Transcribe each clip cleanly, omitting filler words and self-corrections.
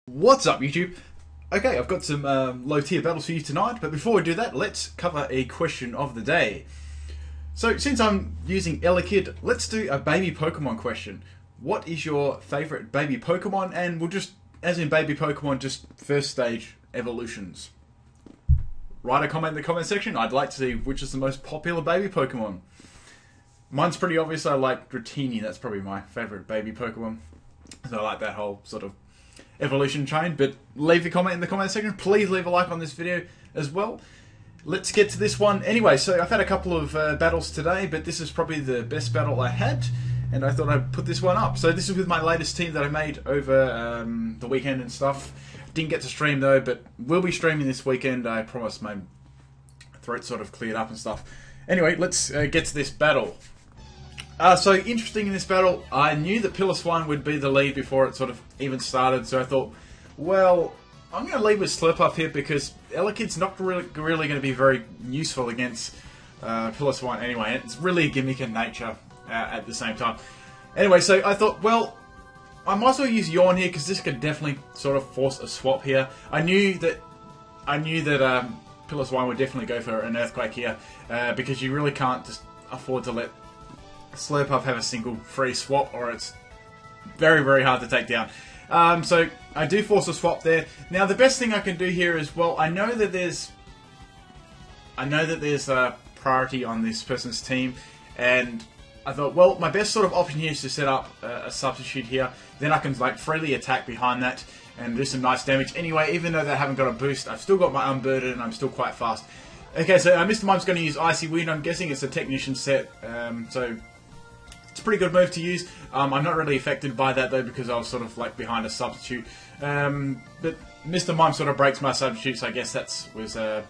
What's up, YouTube? Okay, I've got some low tier battles for you tonight, but before we do that, let's cover a question of the day. So, since I'm using Elekid, let's do a baby Pokemon question. What is your favourite baby Pokemon? And we'll just, as in baby Pokemon, just first stage evolutions. Write a comment in the comment section. I'd like to see which is the most popular baby Pokemon. Mine's pretty obvious. I like Dratini. That's probably my favourite baby Pokemon. So I like that whole sort of evolution chain. But leave a comment in the comment section. Please leave a like on this video as well. Let's get to this one. Anyway, so I've had a couple of battles today, but this is probably the best battle I had, and I thought I'd put this one up. So this is with my latest team that I made over the weekend and stuff. Didn't get to stream though, but will be streaming this weekend. I promise. My throat sort of cleared up and stuff. Anyway, let's get to this battle. So interesting in this battle, I knew that Pillar Swine would be the lead before it sort of even started, so I thought, well, I'm going to lead with Slurpuff here because Elekid's not really going to be very useful against Pillar Swine anyway. It's really a gimmick in nature at the same time. Anyway, so I thought, well, I might as well use Yawn here because this could definitely sort of force a swap here. I knew that Pillar Swine would definitely go for an Earthquake here because you really can't just afford to let Slurpuff have a single free swap, or it's very, very hard to take down. So I do force a swap there. Now the best thing I can do here is, well, I know that there's a priority on this person's team, and I thought, well, my best sort of option here is to set up a substitute here. Then I can like freely attack behind that and do some nice damage. Anyway, even though they haven't got a boost, I've still got my Unburdened and I'm still quite fast. Okay, so Mr. Mime's going to use Icy Wind. I'm guessing it's a Technician set, so it's a pretty good move to use. I'm not really affected by that though because I was sort of like behind a substitute. But Mr. Mime sort of breaks my substitute, so I guess that was the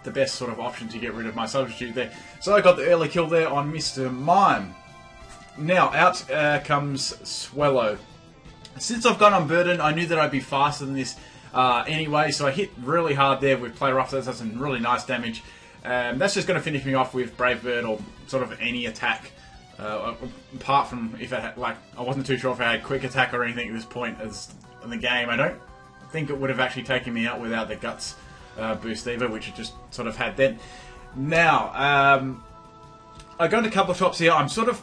best sort of option to get rid of my substitute there. So I got the early kill there on Mr. Mime. Now out comes Swellow. Since I've got Unburdened, I knew that I'd be faster than this anyway, so I hit really hard there with Play Rough. That does some really nice damage. That's just going to finish me off with Brave Bird or sort of any attack. Apart from if it had, like, I wasn't too sure if I had Quick Attack or anything at this point in the game. I don't think it would have actually taken me out without the Guts boost either, which it just sort of had then. Now, I go into couple of tops here. I'm sort of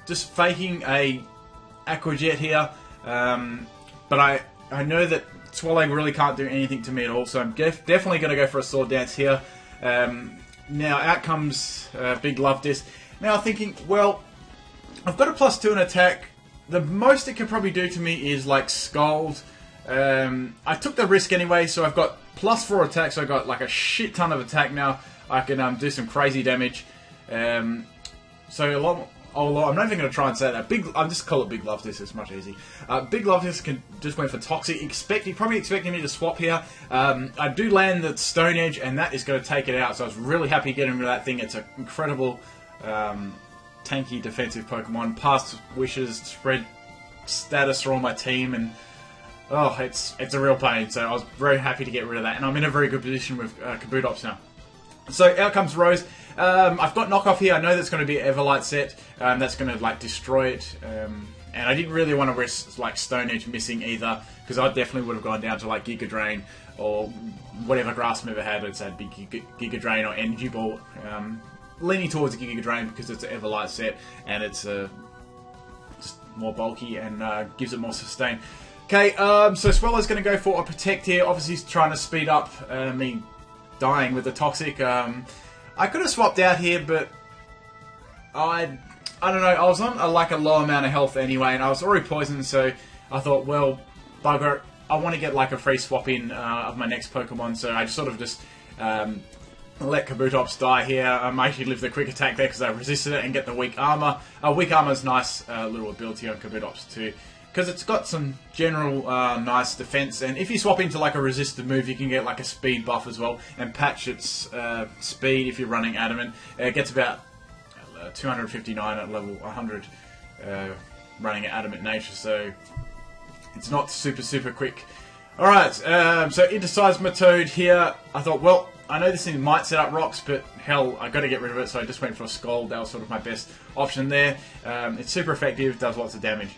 just faking a Aqua Jet here, but I know that Swallow really can't do anything to me at all, so I'm definitely going to go for a Sword Dance here. Now out comes Big Love Disc. Now I'm thinking, well, I've got a +2 in attack. The most it could probably do to me is like Scold. I took the risk anyway, so I've got +4 attack, so I've got like a shit ton of attack now. I can do some crazy damage. So I'm not even going to try and say that. I'll just call it Big Love Disc, it's much easier. Big Love Disc just went for Toxic. Probably expecting me to swap here. I do land the Stone Edge, and that is going to take it out, so I was really happy getting rid of that thing. It's an incredible tanky defensive Pokemon. Past wishes, spread status for all my team, and oh, it's a real pain. So I was very happy to get rid of that, and I'm in a very good position with Kabutops now. So out comes Rose. I've got knockoff here. I know that's going to be an Everlight set. That's going to like destroy it. And I didn't really want to risk like Stone Edge missing either, because I definitely would have gone down to like Giga Drain or whatever grass I've ever had. It's had big Giga Drain or Energy Ball. Leaning towards the Giga Drain because it's an Everlight set and it's just more bulky and gives it more sustain. Okay, so Swellow's going to go for a Protect here. Obviously he's trying to speed up me dying with the Toxic. I could have swapped out here, but I don't know. I was on like a low amount of health anyway, and I was already poisoned, so I thought, well, bugger, I want to get like a free swap in of my next Pokemon, so I just sort of just let Kabutops die here. I actually live the Quick Attack there because I resisted it and get the Weak Armor. Weak Armor is nice little ability on Kabutops too, because it's got some general nice defense, and if you swap into like a resisted move, you can get like a speed buff as well, and patch its speed if you're running Adamant. It gets about 259 at level 100 running at Adamant Nature, so it's not super quick. Alright, so into Seismitoad here. I thought, well, I know this thing might set up rocks, but hell, I got to get rid of it, so I just went for a Scald. That was sort of my best option there. It's super effective, does lots of damage.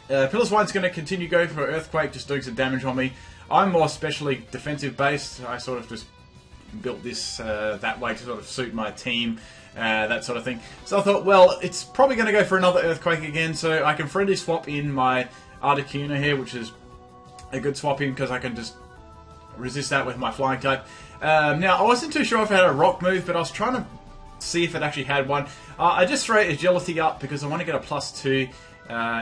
Piloswine's going to continue going for Earthquake, just doing some damage on me. I'm more specially defensive based. I sort of just built this that way to sort of suit my team, that sort of thing. So I thought, well, it's probably going to go for another Earthquake again, so I can friendly swap in my Articuno here, which is a good swap in because I can just resist that with my Flying type. Now, I wasn't too sure if it had a Rock move, but I was trying to see if it actually had one. I just throw Agility up because I want to get a +2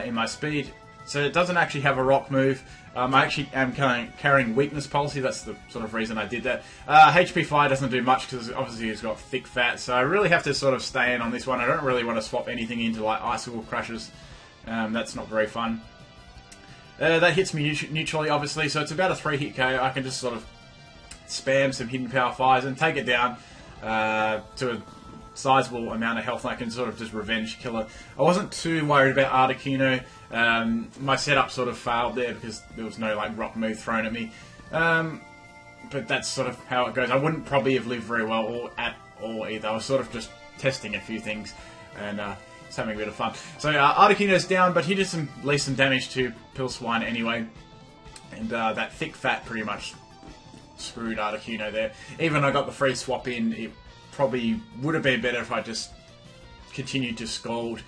in my speed. So it doesn't actually have a Rock move. I actually am carrying Weakness Policy. That's the sort of reason I did that. HP Fire doesn't do much because obviously it's got thick fat. So I really have to sort of stay in on this one. I don't really want to swap anything into like Icicle Crushes. That's not very fun. That hits me neutrally, obviously. So it's about a 3-hit KO. I can just sort of spam some Hidden Power Fires and take it down to a sizable amount of health, and I can sort of just revenge kill it. I wasn't too worried about Articuno. My setup sort of failed there because there was no like Rock move thrown at me. But that's sort of how it goes. I wouldn't probably have lived very well or at all either. I was sort of just testing a few things and just having a bit of fun. So Articuno's down, but he did some damage to Piloswine anyway. And that thick fat pretty much screwed Articuno there. Even though I got the free swap in, it probably would have been better if I just continued to scold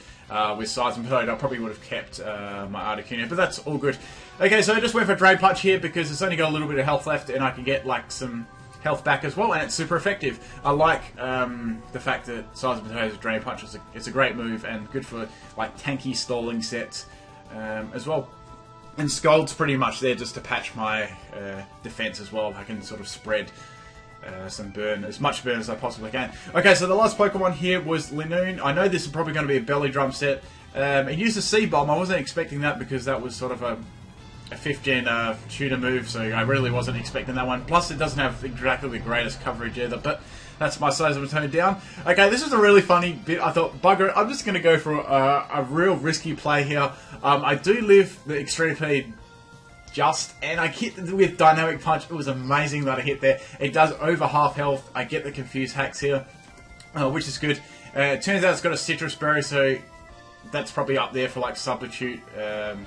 with Seismic Toad. I probably would have kept my Articuno, but that's all good. Okay, so I just went for Drain Punch here because it's only got a little bit of health left and I can get like some health back as well, and it's super effective. I like the fact that Seismic Toad's Drain Punch is a great move and good for like tanky stalling sets as well. And Scold's pretty much there just to patch my defense as well. I can sort of spread some burn, as much burn as I possibly can. Okay, so the last Pokemon here was Linoone. I know this is probably going to be a Belly Drum set. It used a C-Bomb. I wasn't expecting that because that was sort of a 5th gen tutor move, so I really wasn't expecting that one. Plus, it doesn't have exactly the greatest coverage either, but that's my size of a tone down. Okay, this is a really funny bit. I thought, bugger it, I'm just going to go for a real risky play here. I do live the Extreme Speed just, and I hit with Dynamic Punch. It was amazing that I hit there. It does over half health. I get the Confused Hacks here, which is good. It turns out it's got a Citrus Berry, so that's probably up there for like substitute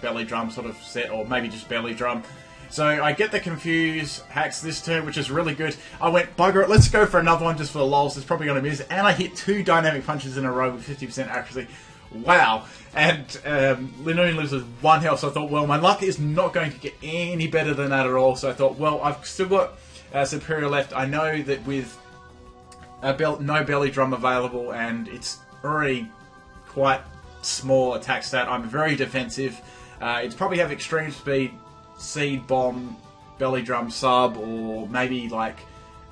Belly Drum sort of set, or maybe just Belly Drum. So I get the Confuse Hacks this turn, which is really good. I went, bugger it, let's go for another one just for the lols. It's probably going to miss. And I hit 2 Dynamic Punches in a row with 50% accuracy. Wow. And Linoone lives with 1 health, so I thought, well, my luck is not going to get any better than that at all. So I thought, well, I've still got Superior left. I know that with no Belly Drum available, and it's already quite small attack stat, I'm very defensive. It's probably have Extreme Speed, Seed Bomb, Belly Drum Sub, or maybe like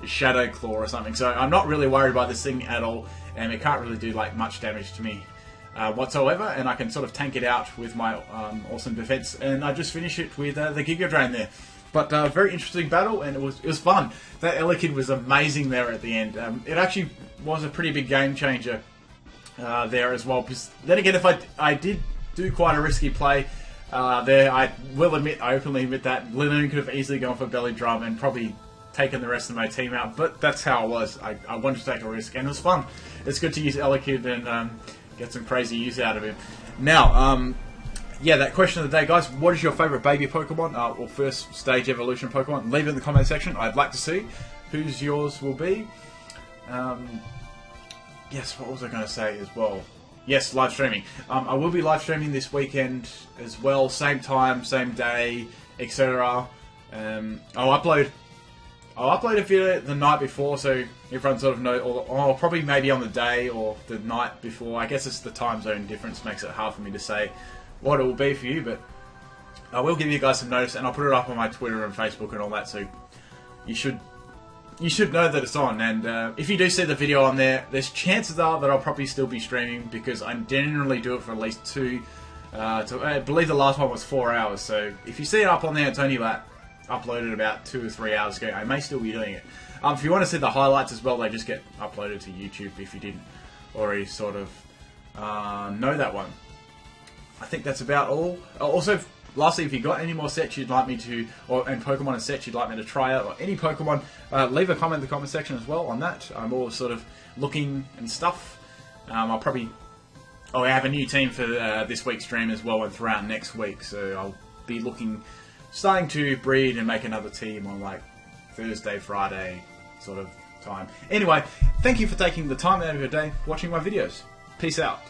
Shadow Claw or something. So I'm not really worried about this thing at all, and it can't really do like much damage to me whatsoever, and I can sort of tank it out with my awesome defense, and I just finish it with the Giga Drain there. But very interesting battle, and it was fun. That Elekid was amazing there at the end. It actually was a pretty big game changer there as well. Because then again, if I did do quite a risky play there, I will admit, I openly admit that Linoone could have easily gone for Belly Drum and probably taken the rest of my team out. But that's how it was. I wanted to take a risk, and it was fun. It's good to use Elekid and get some crazy use out of him. Now, yeah, that question of the day, guys. What is your favourite baby Pokemon or first stage evolution Pokemon? Leave it in the comment section. I'd like to see whose yours will be. Yes, what was I going to say as well? Yes, live streaming. I will be live streaming this weekend as well. Same time, same day, etc. I'll upload a video the night before, so everyone sort of knows, or probably maybe on the day or the night before. I guess it's the time zone difference makes it hard for me to say what it will be for you, but I will give you guys some notice, and I'll put it up on my Twitter and Facebook and all that, so you should know that it's on. And if you do see the video on there, there's chances are that I'll probably still be streaming, because I generally do it for at least 2 I believe the last one was 4 hours, so if you see it up on there, it's only about uploaded about 2 or 3 hours ago. I may still be doing it. If you want to see the highlights as well, they just get uploaded to YouTube if you didn't already sort of know that one. I think that's about all. Also, lastly, if you got any more sets you'd like me to, and Pokemon and sets you'd like me to try out, or any Pokemon, leave a comment in the comment section as well on that. I'm always sort of looking and stuff. I'll probably Oh, I have a new team for this week's stream as well, and throughout next week. So I'll be starting to breed and make another team on like Thursday, Friday sort of time. Anyway, thank you for taking the time out of your day watching my videos. Peace out.